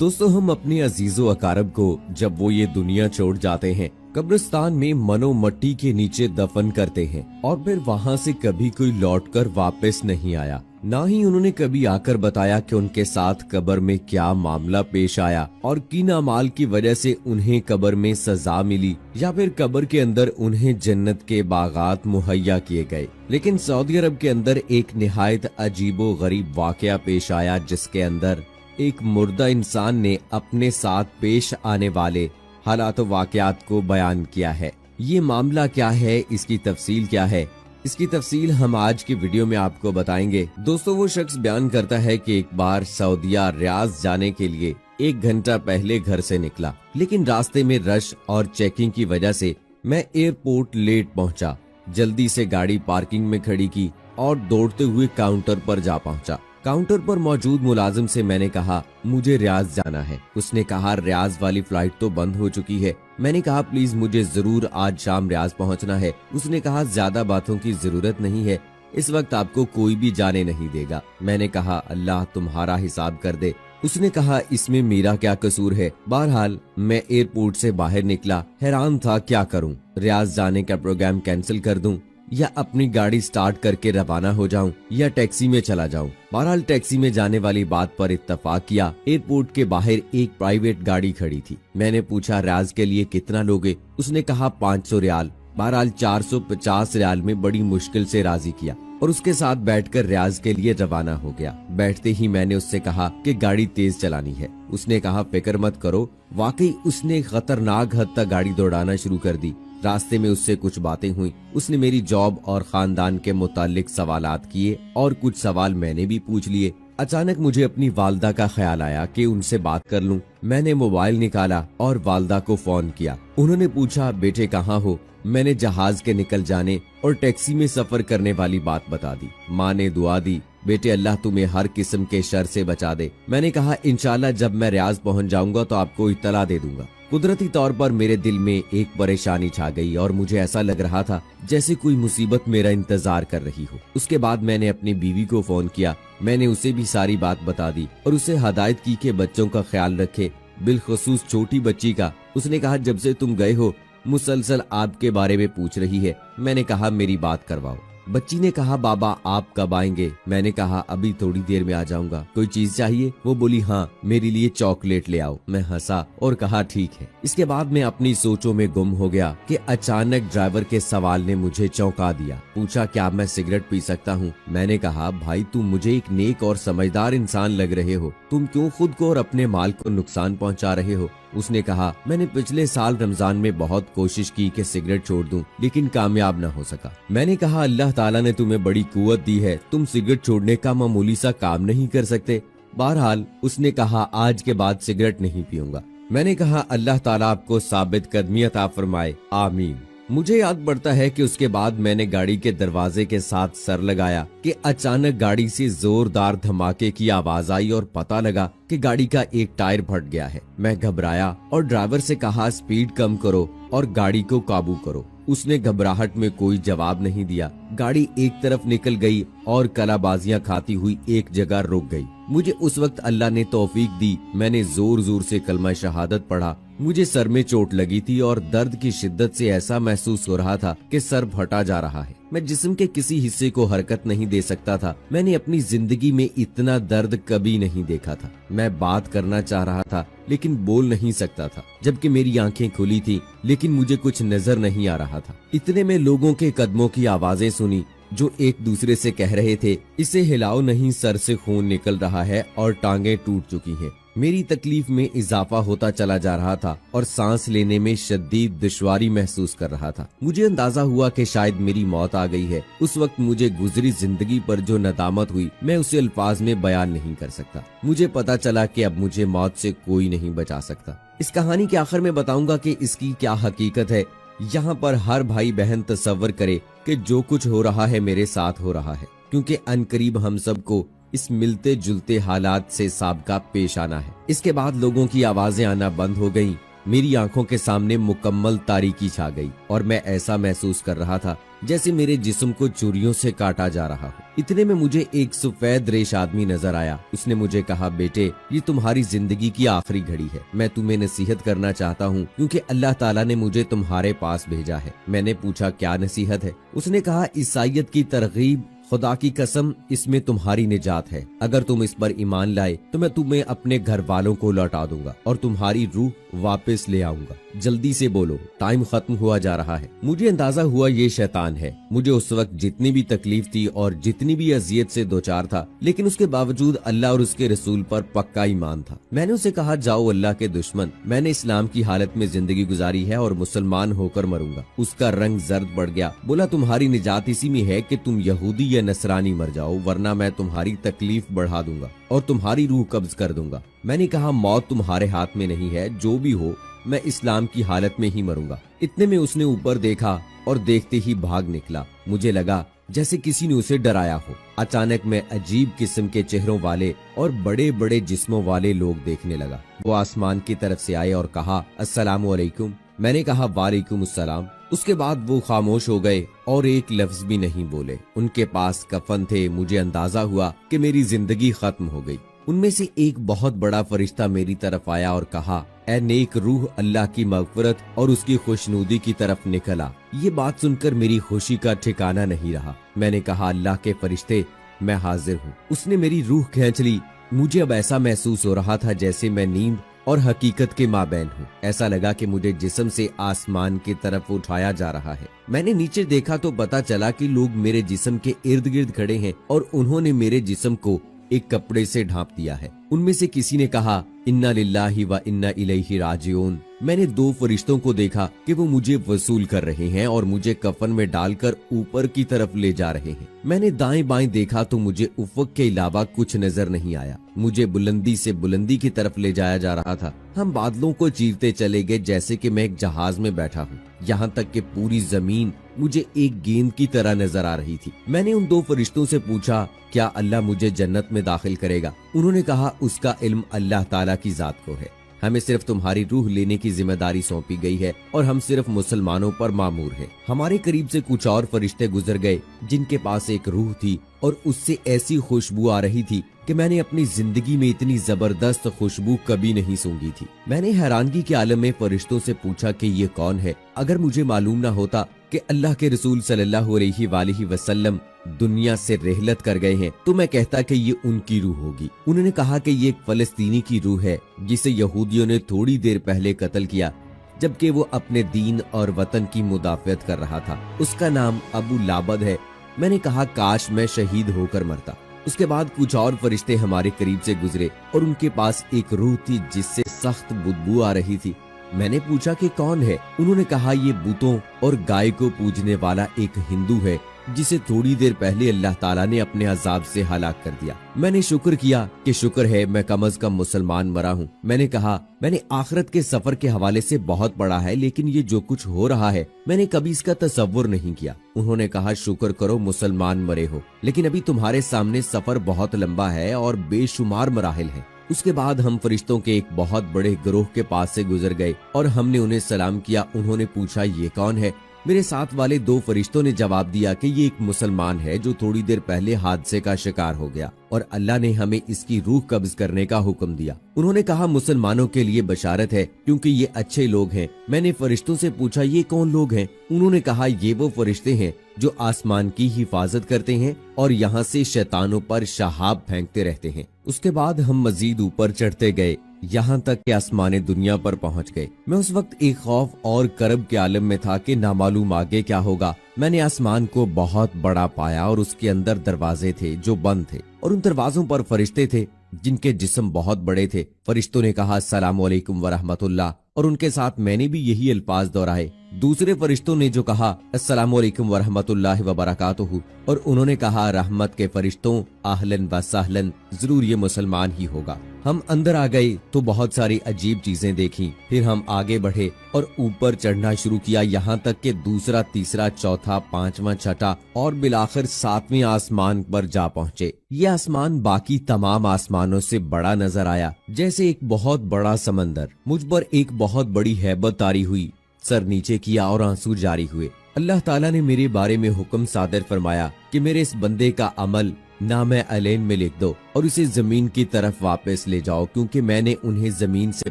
दोस्तों, हम अपने अजीजो अकारब को जब वो ये दुनिया छोड़ जाते हैं कब्रिस्तान में मनो मट्टी के नीचे दफन करते हैं और फिर वहाँ से कभी कोई लौटकर वापस नहीं आया। ना ही उन्होंने कभी आकर बताया कि उनके साथ कब्र में क्या मामला पेश आया और किन अमाल की वजह से उन्हें कब्र में सजा मिली या फिर कब्र के अंदर उन्हें जन्नत के बागात मुहैया किए गए। लेकिन सऊदी अरब के अंदर एक निहायत अजीबो गरीब वाकया पेश आया, जिसके अंदर एक मुर्दा इंसान ने अपने साथ पेश आने वाले हालात वाकयात को बयान किया है। ये मामला क्या है, इसकी तफसील क्या है, इसकी तफसील हम आज की वीडियो में आपको बताएंगे। दोस्तों, वो शख्स बयान करता है कि एक बार सऊदिया रियाज जाने के लिए 1 घंटा पहले घर से निकला, लेकिन रास्ते में रश और चेकिंग की वजह से मैं एयरपोर्ट लेट पहुंचा। जल्दी से गाड़ी पार्किंग में खड़ी की और दौड़ते हुए काउंटर पर जा पहुंचा। काउंटर पर मौजूद मुलाजिम से मैंने कहा मुझे रियाज जाना है। उसने कहा रियाज वाली फ्लाइट तो बंद हो चुकी है। मैंने कहा प्लीज मुझे जरूर आज शाम रियाज पहुंचना है। उसने कहा ज्यादा बातों की जरूरत नहीं है, इस वक्त आपको कोई भी जाने नहीं देगा। मैंने कहा अल्लाह तुम्हारा हिसाब कर दे। उसने कहा इसमें मेरा क्या कसूर है। बहरहाल मैं एयरपोर्ट से बाहर निकला, हैरान था क्या करूं, रियाज जाने का प्रोग्राम कैंसिल कर दूं या अपनी गाड़ी स्टार्ट करके रवाना हो जाऊं या टैक्सी में चला जाऊं। बहरहाल टैक्सी में जाने वाली बात पर इत्तफाक किया। एयरपोर्ट के बाहर एक प्राइवेट गाड़ी खड़ी थी। मैंने पूछा रियाज के लिए कितना लोगे। उसने कहा 500 रियाल। बहरहाल 450 रियाल में बड़ी मुश्किल से राजी किया और उसके साथ बैठकर रियाज के लिए रवाना हो गया। बैठते ही मैंने उससे कहा कि गाड़ी तेज चलानी है। उसने कहा फिक्र मत करो। वाकई उसने खतरनाक हद तक गाड़ी दौड़ाना शुरू कर दी। रास्ते में उससे कुछ बातें हुई। उसने मेरी जॉब और खानदान के मुतालिक सवालात किए और कुछ सवाल मैंने भी पूछ लिए। अचानक मुझे अपनी वालदा का ख्याल आया कि उनसे बात कर लूं। मैंने मोबाइल निकाला और वालदा को फोन किया। उन्होंने पूछा बेटे कहाँ हो। मैंने जहाज के निकल जाने और टैक्सी में सफर करने वाली बात बता दी। माँ ने दुआ दी बेटे अल्लाह तुम्हें हर किस्म के शर से बचा दे। मैंने कहा इंशाल्लाह जब मैं रियाज पहुंच जाऊंगा तो आपको इत्तला दे दूंगा। कुदरती तौर पर मेरे दिल में एक परेशानी छा गई और मुझे ऐसा लग रहा था जैसे कोई मुसीबत मेरा इंतजार कर रही हो। उसके बाद मैंने अपनी बीवी को फोन किया। मैंने उसे भी सारी बात बता दी और उसे हदायत की कि बच्चों का ख्याल रखे, बिलखसूस छोटी बच्ची का। उसने कहा जब से तुम गए हो मुसलसल आपके बारे में पूछ रही है। मैंने कहा मेरी बात करवाओ। बच्ची ने कहा बाबा आप कब आएंगे। मैंने कहा अभी थोड़ी देर में आ जाऊंगा। कोई चीज चाहिए। वो बोली हाँ मेरे लिए चॉकलेट ले आओ। मैं हंसा और कहा ठीक है। इसके बाद मैं अपनी सोचों में गुम हो गया कि अचानक ड्राइवर के सवाल ने मुझे चौंका दिया। पूछा क्या मैं सिगरेट पी सकता हूँ। मैंने कहा भाई तुम मुझे एक नेक और समझदार इंसान लग रहे हो, तुम क्यों खुद को और अपने माल को नुकसान पहुँचा रहे हो। उसने कहा मैंने पिछले साल रमजान में बहुत कोशिश की कि सिगरेट छोड़ दूं, लेकिन कामयाब न हो सका। मैंने कहा अल्लाह ताला ने तुम्हें बड़ी कुव्वत दी है, तुम सिगरेट छोड़ने का मामूली सा काम नहीं कर सकते। बहरहाल उसने कहा आज के बाद सिगरेट नहीं पीऊंगा। मैंने कहा अल्लाह ताला आपको साबित कदमी अता फरमाए, आमीन। मुझे याद पड़ता है कि उसके बाद मैंने गाड़ी के दरवाजे के साथ सर लगाया कि अचानक गाड़ी से जोरदार धमाके की आवाज आई और पता लगा कि गाड़ी का एक टायर फट गया है। मैं घबराया और ड्राइवर से कहा स्पीड कम करो और गाड़ी को काबू करो। उसने घबराहट में कोई जवाब नहीं दिया। गाड़ी एक तरफ निकल गई और कलाबाजियां खाती हुई एक जगह रुक गई। मुझे उस वक्त अल्लाह ने तौफीक दी। मैंने जोर जोर से कलमा शहादत पढ़ा। मुझे सर में चोट लगी थी और दर्द की शिद्दत से ऐसा महसूस हो रहा था कि सर फटा जा रहा है। मैं जिस्म के किसी हिस्से को हरकत नहीं दे सकता था। मैंने अपनी जिंदगी में इतना दर्द कभी नहीं देखा था। मैं बात करना चाह रहा था लेकिन बोल नहीं सकता था, जबकि मेरी आंखें खुली थी लेकिन मुझे कुछ नजर नहीं आ रहा था। इतने में लोगों के कदमों की आवाजें सुनी जो एक दूसरे से कह रहे थे इसे हिलाओ नहीं, सर से खून निकल रहा है और टांगे टूट चुकी हैं। मेरी तकलीफ में इजाफा होता चला जा रहा था और सांस लेने में शदीद दुश्वारी महसूस कर रहा था। मुझे अंदाजा हुआ कि शायद मेरी मौत आ गई है। उस वक्त मुझे गुजरी जिंदगी पर जो नदामत हुई मैं उसे अल्फाज में बयान नहीं कर सकता। मुझे पता चला कि अब मुझे मौत से कोई नहीं बचा सकता। इस कहानी के आखिर में बताऊंगा कि इसकी क्या हकीकत है। यहाँ पर हर भाई बहन तसव्वुर करे कि जो कुछ हो रहा है मेरे साथ हो रहा है, क्योंकि अनकरीब हम सबको इस मिलते जुलते हालात से साबका पेश आना है। इसके बाद लोगों की आवाजें आना बंद हो गईं। मेरी आंखों के सामने मुकम्मल तारीकी छा गई और मैं ऐसा महसूस कर रहा था जैसे मेरे जिस्म को चूरियों से काटा जा रहा हो। इतने में मुझे एक सफेद रेश आदमी नजर आया। उसने मुझे कहा, बेटे ये तुम्हारी जिंदगी की आखिरी घड़ी है, मैं तुम्हें नसीहत करना चाहता हूँ क्योंकि अल्लाह ताला ने मुझे तुम्हारे पास भेजा है। मैंने पूछा, क्या नसीहत है? उसने कहा, ईसाईयत की तरगीब, खुदा की कसम इसमें तुम्हारी निजात है। अगर तुम इस पर ईमान लाए तो मैं तुम्हें अपने घर वालों को लौटा दूंगा और तुम्हारी रूह वापस ले आऊंगा। जल्दी से बोलो, टाइम खत्म हुआ जा रहा है। मुझे अंदाजा हुआ ये शैतान है। मुझे उस वक्त जितनी भी तकलीफ थी और जितनी भी अजियत से दो चार था, लेकिन उसके बावजूद अल्लाह और उसके रसूल पर पक्का ईमान था। मैंने उसे कहा, जाओ अल्लाह के दुश्मन, मैंने इस्लाम की हालत में जिंदगी गुजारी है और मुसलमान होकर मरूंगा। उसका रंग जर्द बढ़ गया। बोला, तुम्हारी निजात इसी में है कि तुम यहूदी या नसरानी मर जाओ, वरना मैं तुम्हारी तकलीफ बढ़ा दूंगा और तुम्हारी रूह कब्ज कर दूंगा। मैंने कहा, मौत तुम्हारे हाथ में नहीं है, जो भी हो मैं इस्लाम की हालत में ही मरूंगा। इतने में उसने ऊपर देखा और देखते ही भाग निकला। मुझे लगा जैसे किसी ने उसे डराया हो। अचानक मैं अजीब किस्म के चेहरों वाले और बड़े बड़े जिस्मों वाले लोग देखने लगा। वो आसमान की तरफ से आए और कहा, अस्सलामु अलैकुम। मैंने कहा, वालेकुम अस्सलाम। उसके बाद वो खामोश हो गए और एक लफ्ज भी नहीं बोले। उनके पास कफन थे। मुझे अंदाजा हुआ कि मेरी जिंदगी खत्म हो गई। उनमें से एक बहुत बड़ा फरिश्ता मेरी तरफ आया और कहा, ऐ नेक रूह, अल्लाह की मग़फ़िरत और उसकी खुशनुदी की तरफ निकल आ। ये बात सुनकर मेरी खुशी का ठिकाना नहीं रहा। मैंने कहा, अल्लाह के फरिश्ते, मैं हाजिर हूँ। उसने मेरी रूह खींच ली। मुझे अब ऐसा महसूस हो रहा था जैसे मैं नींद और हकीकत के माबैन हूँ। ऐसा लगा कि मुझे जिस्म से आसमान की तरफ उठाया जा रहा है। मैंने नीचे देखा तो पता चला कि लोग मेरे जिस्म के इर्द गिर्द खड़े हैं और उन्होंने मेरे जिस्म को एक कपड़े से ढांप दिया है। उनमें से किसी ने कहा, इन्ना लिल्लाहि व इन्ना इलैहि राजिऊन। मैंने दो फरिश्तों को देखा कि वो मुझे वसूल कर रहे हैं और मुझे कफन में डालकर ऊपर की तरफ ले जा रहे हैं। मैंने दाएं बाएं देखा तो मुझे उफ़क़ के अलावा कुछ नजर नहीं आया। मुझे बुलंदी से बुलंदी की तरफ ले जाया जा रहा था। हम बादलों को चीरते चले गए जैसे कि मैं एक जहाज में बैठा हूँ, यहाँ तक कि पूरी जमीन मुझे एक गेंद की तरह नजर आ रही थी। मैंने उन दो फरिश्तों से पूछा, क्या अल्लाह मुझे जन्नत में दाखिल करेगा? उन्होंने कहा, उसका इल्म अल्लाह ताला की जात को है। हमें सिर्फ तुम्हारी रूह लेने की जिम्मेदारी सौंपी गई है और हम सिर्फ मुसलमानों पर मामूर हैं। हमारे करीब से कुछ और फरिश्ते गुजर गए जिनके पास एक रूह थी और उससे ऐसी खुशबू आ रही थी कि मैंने अपनी जिंदगी में इतनी जबरदस्त खुशबू कभी नहीं सूंघी थी। मैंने हैरानगी के आलम में फरिश्तों से पूछा कि ये कौन है? अगर मुझे मालूम ना होता कि अल्लाह के रसूल सल्लल्लाहु अलैहि वसल्लम दुनिया से रहलत कर गए हैं तो मैं कहता कि ये उनकी रूह होगी। उन्होंने कहा कि ये एक फलस्तीनी की रूह है जिसे यहूदियों ने थोड़ी देर पहले कत्ल किया जबकि वो अपने दीन और वतन की मुदाफियत कर रहा था। उसका नाम अबू लाबद है। मैंने कहा, काश मैं शहीद होकर मरता। उसके बाद कुछ और फरिश्ते हमारे करीब से गुजरे और उनके पास एक रूह थी जिससे सख्त बुदबू आ रही थी। मैंने पूछा कि कौन है? उन्होंने कहा, ये बुतों और गाय को पूजने वाला एक हिंदू है जिसे थोड़ी देर पहले अल्लाह ताला ने अपने अजाब से हलाक कर दिया। मैंने शुक्र किया कि शुक्र है मैं कम अज कम मुसलमान मरा हूँ। मैंने कहा, मैंने आखिरत के सफर के हवाले से बहुत पढ़ा है, लेकिन ये जो कुछ हो रहा है मैंने कभी इसका तसव्वुर नहीं किया। उन्होंने कहा, शुक्र करो मुसलमान मरे हो, लेकिन अभी तुम्हारे सामने सफर बहुत लंबा है और बेशुमार मराहिल है। उसके बाद हम फरिश्तों के एक बहुत बड़े गिरोह के पास से गुजर गए और हमने उन्हें सलाम किया। उन्होंने पूछा, ये कौन है? मेरे साथ वाले दो फरिश्तों ने जवाब दिया कि ये एक मुसलमान है जो थोड़ी देर पहले हादसे का शिकार हो गया और अल्लाह ने हमें इसकी रूह कब्ज करने का हुक्म दिया। उन्होंने कहा, मुसलमानों के लिए बशारत है क्योंकि ये अच्छे लोग हैं। मैंने फरिश्तों से पूछा, ये कौन लोग हैं? उन्होंने कहा, ये वो फरिश्ते हैं जो आसमान की हिफाजत करते हैं और यहाँ से शैतानों पर शहाब फेंकते रहते हैं। उसके बाद हम मजीद ऊपर चढ़ते गए, यहाँ तक कि आसमान दुनिया पर पहुँच गए। मैं उस वक्त एक खौफ और करब के आलम में था कि नामालूम आगे क्या होगा। मैंने आसमान को बहुत बड़ा पाया और उसके अंदर दरवाजे थे जो बंद थे और उन दरवाजों पर फरिश्ते थे जिनके जिस्म बहुत बड़े थे। फरिश्तों ने कहा, अस्सलामु अलैकुम व रहमतुल्लाह, और उनके साथ मैंने भी यही अल्फाज दोहराए। दूसरे फरिश्तों ने जो कहा, अस्सलामु अलैकुम व रहमतुल्लाहि व बरकातुहू, और उन्होंने कहा, रहमत के फरिश्तों, आहलन व सहलन, जरूर ये मुसलमान ही होगा। हम अंदर आ गए तो बहुत सारी अजीब चीजें देखी। फिर हम आगे बढ़े और ऊपर चढ़ना शुरू किया, यहाँ तक कि दूसरा, तीसरा, चौथा, पांचवा, छठा और बिलाखिर सातवें आसमान पर जा पहुँचे। ये आसमान बाकी तमाम आसमानों से बड़ा नजर आया, जैसे एक बहुत बड़ा समंदर। मुझ पर एक बहुत बड़ी हैबत तारी हुई। सर नीचे किया और आंसू जारी हुए। अल्लाह ताला ने मेरे बारे में हुक्म सादर फरमाया कि मेरे इस बंदे का अमल नाम अलैन में लिख दो और उसे जमीन की तरफ वापस ले जाओ, क्योंकि मैंने उन्हें जमीन से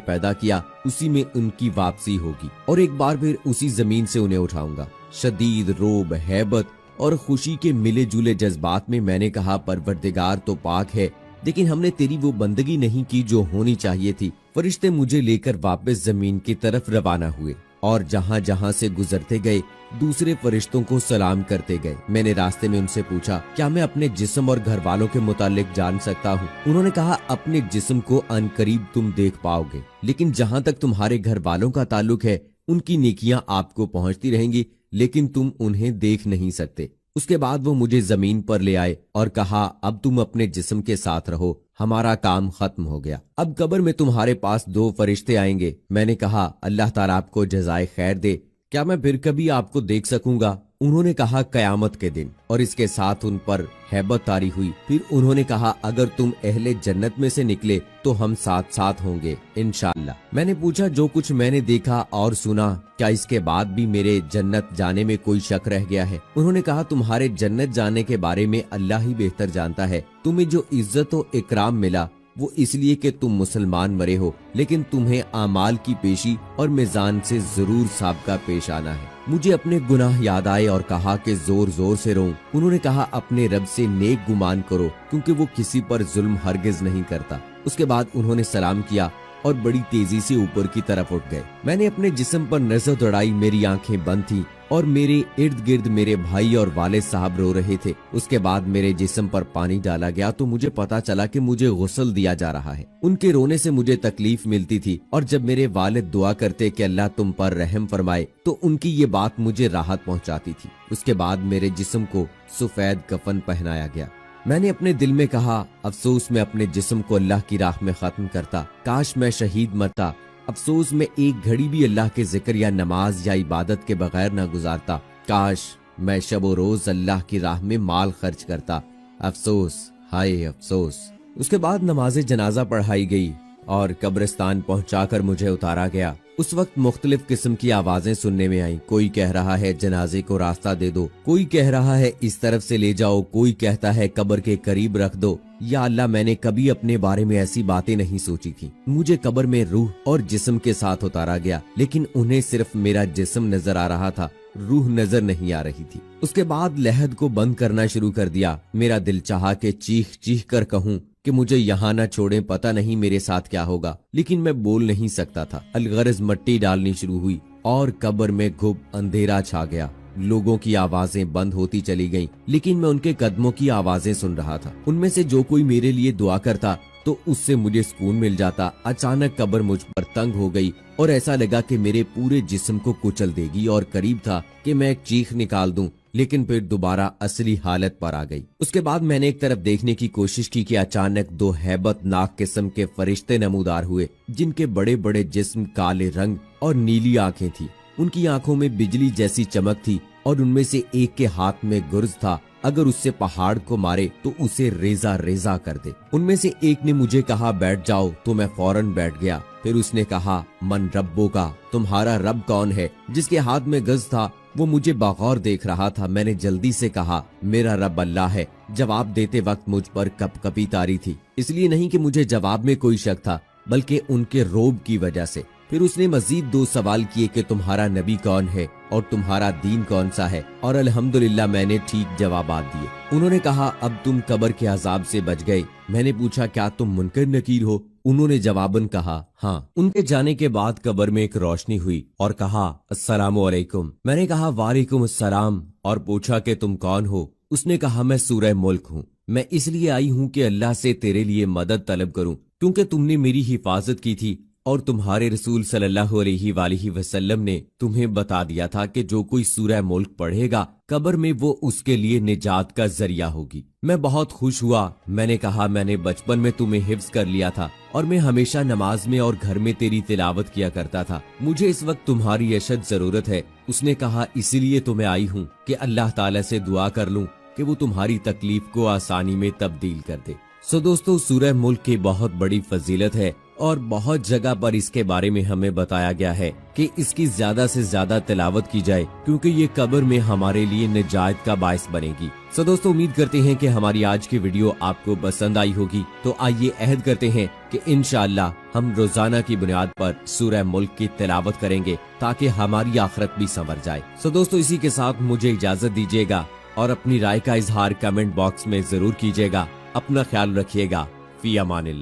पैदा किया, उसी में उनकी वापसी होगी और एक बार फिर उसी जमीन से उन्हें उठाऊंगा। शदीद रोब, हैबत और खुशी के मिले जुले जज्बात में मैंने कहा, परवरदिगार तो पाक है, लेकिन हमने तेरी वो बंदगी नहीं की जो होनी चाहिए थी। फरिश्ते मुझे लेकर वापस जमीन की तरफ रवाना हुए और जहाँ जहाँ से गुजरते गए दूसरे फरिश्तों को सलाम करते गए। मैंने रास्ते में उनसे पूछा, क्या मैं अपने जिस्म और घर वालों के मुतालिक जान सकता हूँ? उन्होंने कहा, अपने जिस्म को अनकरीब तुम देख पाओगे, लेकिन जहाँ तक तुम्हारे घर वालों का ताल्लुक है उनकी नेकियां आपको पहुँचती रहेंगी, लेकिन तुम उन्हें देख नहीं सकते। उसके बाद वो मुझे जमीन पर ले आए और कहा, अब तुम अपने जिस्म के साथ रहो, हमारा काम खत्म हो गया। अब कब्र में तुम्हारे पास 2 फरिश्ते आएंगे। मैंने कहा, अल्लाह ताला आपको जज़ाए खैर दे, क्या मैं फिर कभी आपको देख सकूंगा? उन्होंने कहा, कयामत के दिन, और इसके साथ उन पर हैबत तारी हुई। फिर उन्होंने कहा, अगर तुम अहले जन्नत में से निकले तो हम साथ साथ होंगे इंशाअल्लाह। मैंने पूछा, जो कुछ मैंने देखा और सुना, क्या इसके बाद भी मेरे जन्नत जाने में कोई शक रह गया है? उन्होंने कहा, तुम्हारे जन्नत जाने के बारे में अल्लाह ही बेहतर जानता है। तुम्हें जो इज्जत और इकराम मिला वो इसलिए कि तुम मुसलमान मरे हो, लेकिन तुम्हें आमाल की पेशी और मिजान से जरूर साबका पेश आना है। मुझे अपने गुनाह याद आए और कहा कि जोर जोर से रोऊं। उन्होंने कहा, अपने रब से नेक गुमान करो, क्योंकि वो किसी पर जुल्म हरगिज नहीं करता। उसके बाद उन्होंने सलाम किया और बड़ी तेजी से ऊपर की तरफ उठ गए। मैंने अपने जिस्म पर नजर दौड़ाई, मेरी आंखें बंद थी और मेरे इर्द गिर्द मेरे भाई और वालिद साहब रो रहे थे। उसके बाद मेरे जिस्म पर पानी डाला गया तो मुझे पता चला कि मुझे गुस्ल दिया जा रहा है। उनके रोने से मुझे तकलीफ मिलती थी और जब मेरे वालिद दुआ करते कि अल्लाह तुम पर रहम फरमाए तो उनकी ये बात मुझे राहत पहुंचाती थी। उसके बाद मेरे जिस्म को सफेद कफन पहनाया गया। मैंने अपने दिल में कहा, अफसोस मैं अपने जिस्म को अल्लाह की राह में खत्म करता, काश मैं शहीद मरता। अफसोस मैं एक घड़ी भी अल्लाह के जिक्र या नमाज या इबादत के बगैर न गुजारता। काश मैं शब रोज अल्लाह की राह में माल खर्च करता। अफसोस, हाय अफसोस। उसके बाद नमाज जनाजा पढ़ाई गई और कब्रिस्तान पहुंचाकर मुझे उतारा गया। उस वक्त मुख्तलिफ किस्म की आवाजें सुनने में आई। कोई कह रहा है जनाजे को रास्ता दे दो, कोई कह रहा है इस तरफ से ले जाओ, कोई कहता है कब्र के करीब रख दो। या अल्लाह, मैंने कभी अपने बारे में ऐसी बातें नहीं सोची थी। मुझे कब्र में रूह और जिस्म के साथ उतारा गया, लेकिन उन्हें सिर्फ मेरा जिस्म नजर आ रहा था, रूह नजर नहीं आ रही थी। उसके बाद लहद को बंद करना शुरू कर दिया। मेरा दिल चाहा कि चीख चीख कर कहूँ कि मुझे यहाँ न छोड़ें, पता नहीं मेरे साथ क्या होगा, लेकिन मैं बोल नहीं सकता था। अलगरज मट्टी डालनी शुरू हुई और कब्र में घुप अंधेरा छा गया। लोगों की आवाजें बंद होती चली गईं, लेकिन मैं उनके कदमों की आवाजें सुन रहा था। उनमें से जो कोई मेरे लिए दुआ करता तो उससे मुझे सुकून मिल जाता। अचानक कब्र मुझ पर तंग हो गई और ऐसा लगा कि मेरे पूरे जिस्म को कुचल देगी और करीब था कि मैं एक चीख निकाल दूं, लेकिन फिर दोबारा असली हालत पर आ गई। उसके बाद मैंने एक तरफ देखने की कोशिश की कि अचानक 2 हैबतनाक किस्म के फरिश्ते नमूदार हुए, जिनके बड़े बड़े जिस्म, काले रंग और नीली आंखें थी। उनकी आंखों में बिजली जैसी चमक थी और उनमें से एक के हाथ में गुर्ज था, अगर उससे पहाड़ को मारे तो उसे रेजा रेजा कर दे। उनमें से एक ने मुझे कहा, बैठ जाओ, तो मैं फौरन बैठ गया। फिर उसने कहा, मन रब्बो का, तुम्हारा रब कौन है? जिसके हाथ में गज था वो मुझे बगौर देख रहा था। मैंने जल्दी से कहा, मेरा रब अल्लाह है। जवाब देते वक्त मुझ पर कपकपी तारी थी, इसलिए नहीं कि मुझे जवाब में कोई शक था, बल्कि उनके रोब की वजह से। फिर उसने मजीद 2 सवाल किए कि तुम्हारा नबी कौन है और तुम्हारा दीन कौन सा है, और अल्हम्दुलिल्लाह मैंने ठीक जवाबात दिए। उन्होंने कहा, अब तुम कब्र के अजाब से बच गए। मैंने पूछा, क्या तुम मुनकर नकीर हो? उन्होंने जवाबन कहा, हाँ। उनके जाने के बाद कब्र में एक रोशनी हुई और कहा, अस्सलामु अलैकुम। मैंने कहा, वालेकुम अस्सलाम, और पूछा कि तुम कौन हो? उसने कहा, मैं सूरह मुल्क हूँ। मैं इसलिए आई हूँ कि अल्लाह से तेरे लिए मदद तलब करूँ, क्योंकि तुमने मेरी हिफाजत की थी और तुम्हारे रसूल सल्लल्लाहु अलैहि वसल्लम ने तुम्हें बता दिया था कि जो कोई सूरह मुल्क पढ़ेगा कब्र में वो उसके लिए निजात का जरिया होगी। मैं बहुत खुश हुआ। मैंने कहा, मैंने बचपन में तुम्हें हिफ्ज कर लिया था और मैं हमेशा नमाज में और घर में तेरी तिलावत किया करता था। मुझे इस वक्त तुम्हारी अशद जरूरत है। उसने कहा, इसलिए तो मैं आई हूँ कि अल्लाह ताला से दुआ कर लूँ कि वो तुम्हारी तकलीफ को आसानी में तब्दील कर दे। सो दोस्तों, सूरह मुल्क की बहुत बड़ी फजीलत है और बहुत जगह पर इसके बारे में हमें बताया गया है कि इसकी ज्यादा से ज्यादा तिलावत की जाए, क्योंकि ये कब्र में हमारे लिए निजात का बायस बनेगी। सो दोस्तों, उम्मीद करते हैं कि हमारी आज की वीडियो आपको पसंद आई होगी। तो आइए अहद करते हैं कि इंशाअल्लाह हम रोजाना की बुनियाद पर सूरह मुल्क की तिलावत करेंगे, ताकि हमारी आखिरत भी संवर जाए। सो दोस्तों, इसी के साथ मुझे इजाजत दीजिएगा और अपनी राय का इजहार कमेंट बॉक्स में जरूर कीजिएगा। अपना ख्याल रखिएगा। फी अमानिल्लाह।